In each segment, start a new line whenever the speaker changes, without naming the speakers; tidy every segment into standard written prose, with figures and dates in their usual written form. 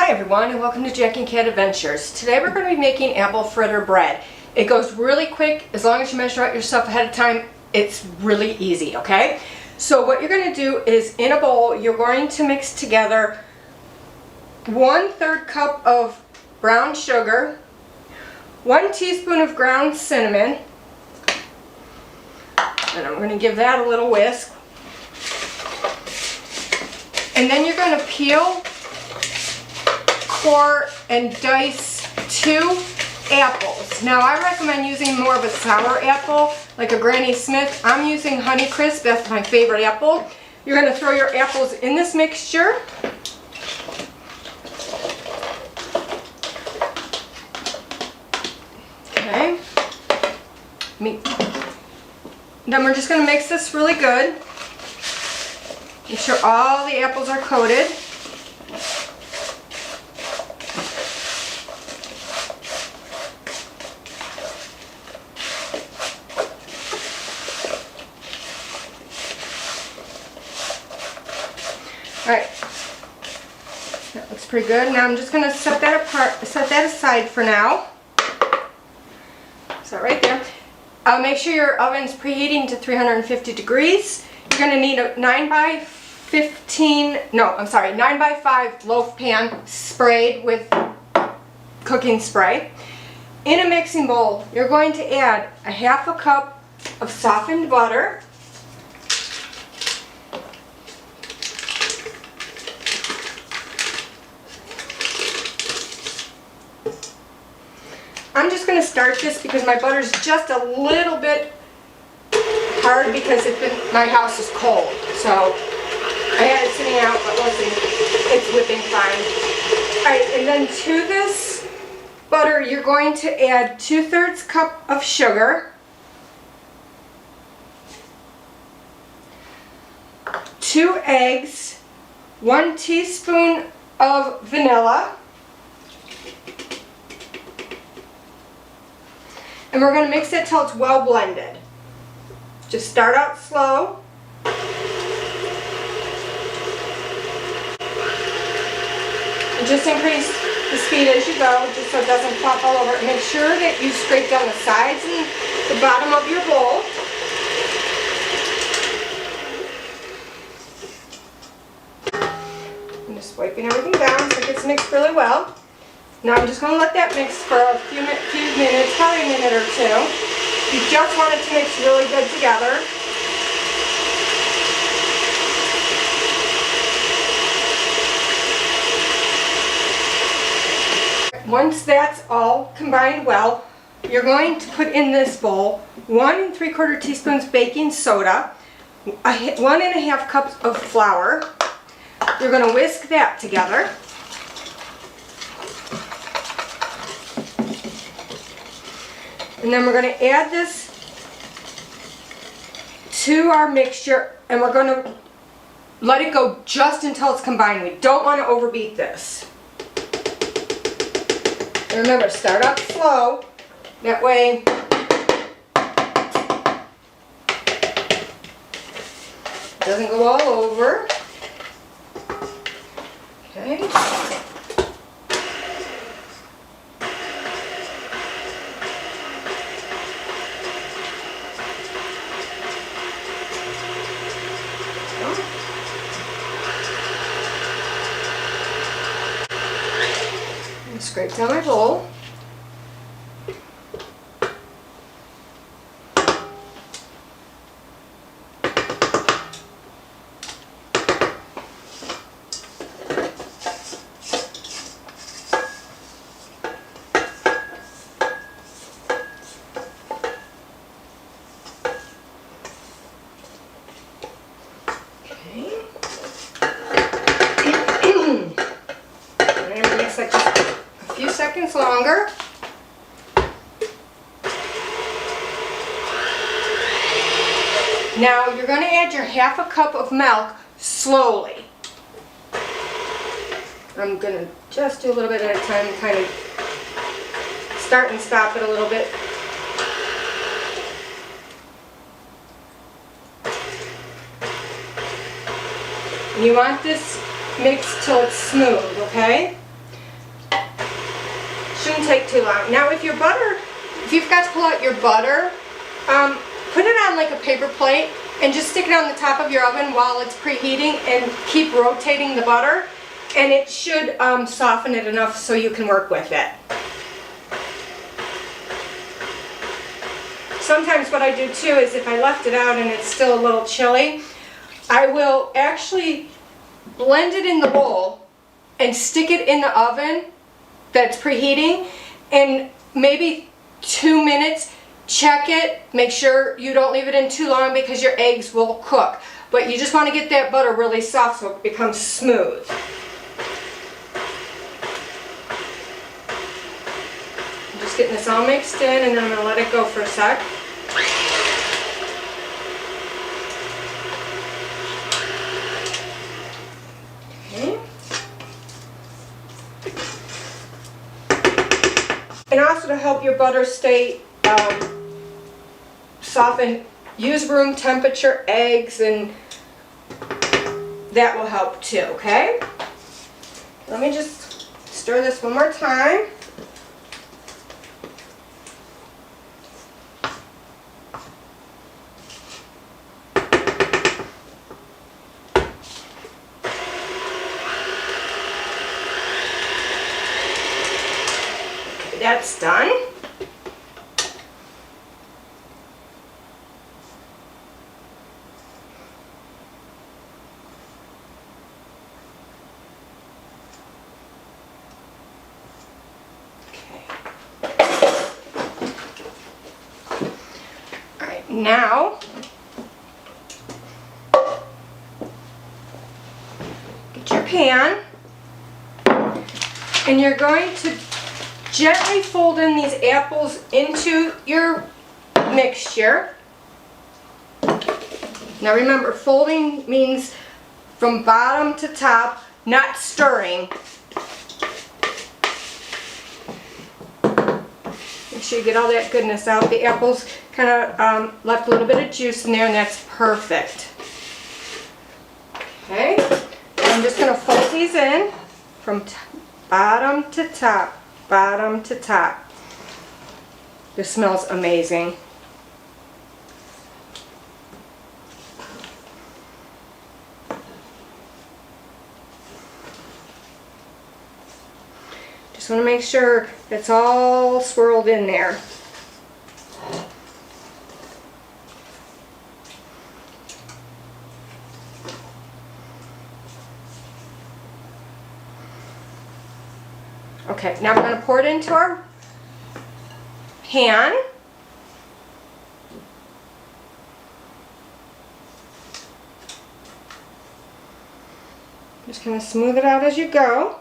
Hi everyone, and welcome to Jackie and Cat Adventures. Today we're going to be making apple fritter bread. It goes really quick. As long as you measure out your stuff ahead of time, it's really easy, okay? So what you're going to do is, in a bowl, you're going to mix together 1/3 cup of brown sugar, 1 teaspoon of ground cinnamon, and I'm going to give that a little whisk. And then you're going to peel, core, and dice 2 apples. Now I recommend using more of a sour apple, like a Granny Smith. I'm using Honeycrisp, that's my favorite apple. You're going to throw your apples in this mixture. Okay. Then we're just going to mix this really good. Make sure all the apples are coated. Alright, that looks pretty good. Now I'm just going to set that aside for now. So right there. Make sure your oven's preheating to 350 degrees. You're going to need a 9 by 5 loaf pan sprayed with cooking spray. In a mixing bowl, you're going to add a 1/2 cup of softened butter. I'm just going to start this because my butter's just a little bit hard because my house is cold. So I had it sitting out, but listen, it's whipping fine. Alright, and then to this butter, you're going to add 2/3 cup of sugar, 2 eggs, 1 teaspoon of vanilla, and we're going to mix it till it's well blended. Just start out slow. And just increase the speed as you go, just so it doesn't flop all over. And make sure that you scrape down the sides and the bottom of your bowl. I'm just wiping everything down so it gets mixed really well. Now I'm just going to let that mix for a few minutes, probably a minute or two. You just want it to mix really good together. Once that's all combined well, you're going to put in this bowl 1 3/4 teaspoons baking soda, 1 1/2 cups of flour. You're going to whisk that together. And then we're going to add this to our mixture, and we're going to let it go just until it's combined. We don't want to overbeat this. And remember, start up slow. That way it doesn't go all over. Okay. Scrape down my bowl. Seconds longer. Now you're going to add your 1/2 cup of milk slowly. I'm going to just do a little bit at a time and kind of start and stop it a little bit. You want this mixed till it's smooth, okay? shouldn't take too long. Now if you've got to pull out your butter, put it on like a paper plate and just stick it on the top of your oven while it's preheating and keep rotating the butter, and it should soften it enough so you can work with it. Sometimes what I do too is if I left it out and it's still a little chilly, I will actually blend it in the bowl and stick it in the oven that's preheating, and maybe 2 minutes, check it, make sure you don't leave it in too long because your eggs will cook. But you just want to get that butter really soft so it becomes smooth. I'm just getting this all mixed in, and then I'm going to let it go for a sec. Okay. And also to help your butter stay softened, use room temperature eggs, and that will help too, okay? Let me just stir this one more time. That's done. Okay. All right, now get your pan, and you're going to gently fold in these apples into your mixture. Now remember, folding means from bottom to top, not stirring. Make sure you get all that goodness out. The apples kind of left a little bit of juice in there, and that's perfect. Okay, I'm just going to fold these in from bottom to top. Bottom to top. This smells amazing. Just want to make sure it's all swirled in there. Okay, now we're going to pour it into our pan. Just kind of smooth it out as you go.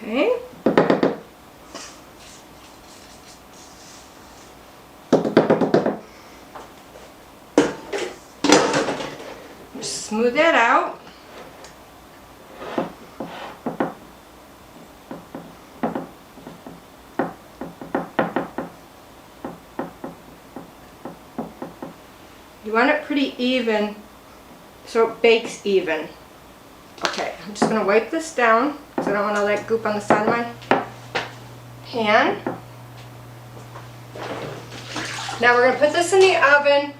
Okay. Smooth that out. You want it pretty even so it bakes even. Okay, I'm just going to wipe this down because I don't want all that goop on the side of my pan. Now we're going to put this in the oven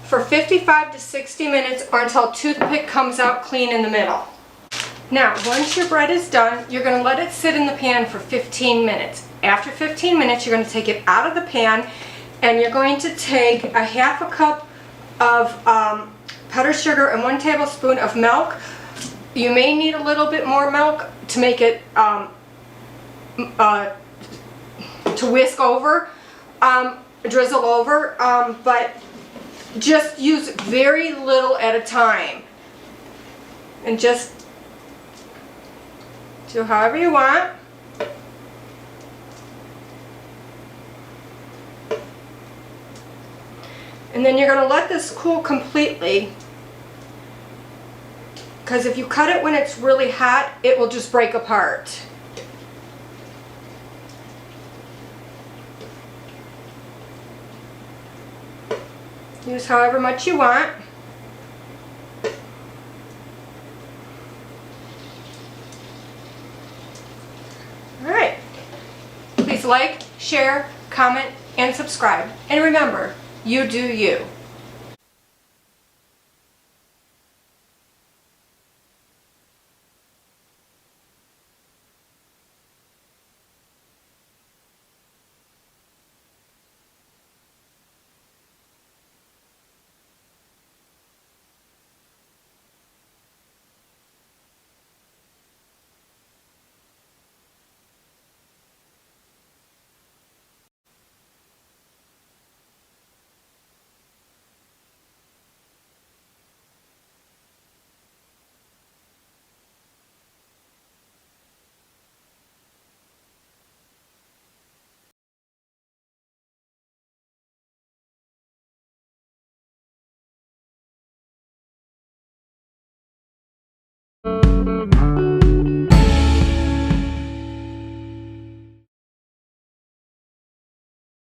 for 55 to 60 minutes, or until a toothpick comes out clean in the middle. Now, once your bread is done, you're going to let it sit in the pan for 15 minutes. After 15 minutes, you're going to take it out of the pan, and you're going to take a half a cup of powdered sugar and 1 tablespoon of milk. You may need a little bit more milk to make it, to whisk over, drizzle over, but just use very little at a time, and just do however you want. And then you're going to let this cool completely, because if you cut it when it's really hot, it will just break apart. Use however much you want. Alright. Please like, share, comment, and subscribe. And remember, you do you.